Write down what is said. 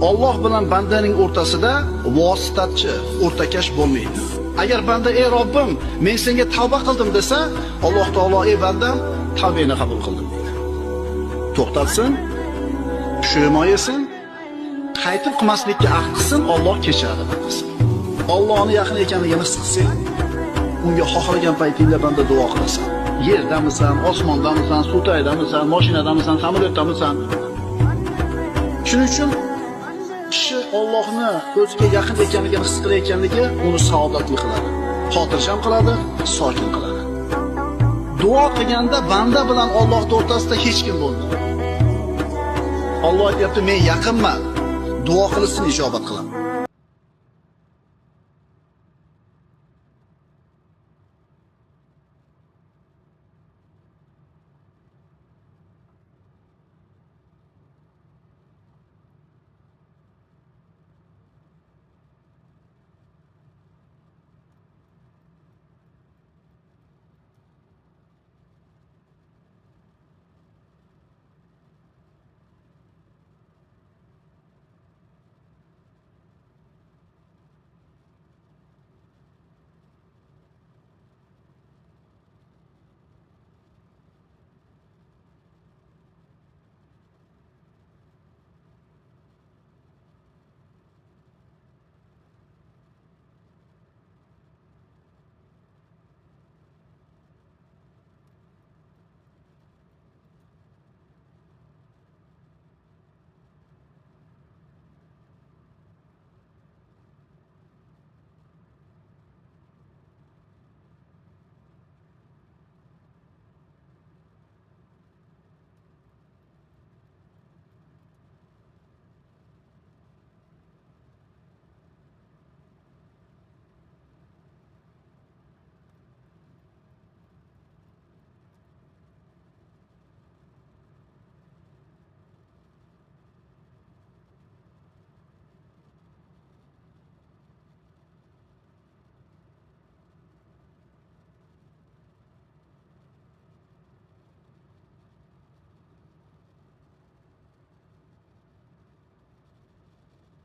Alloh bilan bandaning o'rtasida vositachi, o'rtakash bo'lmaydi. Agar banda ey Robbim, men senga tavba qildim desa, Alloh taolo ey bandam, tavbangni qabul qildim deydi. To'xtatsin, pushaymon yesin, qaytib qilmaslikka ahd qilsin, Alloh kechiradi bandasini. Allohning yaqin ekanligini his qilsang, unga xohlagan paytingda banda duo qilasan. Yerdamisan, osmondamisan, suv tagidamisan, mashinadamisan, samolyotdamisan. Shuning uchun kishi Allohni o'ziga yaqin ekanligini his qilayotganligi uni saodatli qiladi, xotirjam qiladi, sokin qiladi. Duo qilganda banda bilan Alloh o'rtasida hech kim bo'lmaydi. Alloh aytayapti, men yaqinman. Duo qilsin, ijobat qilaman.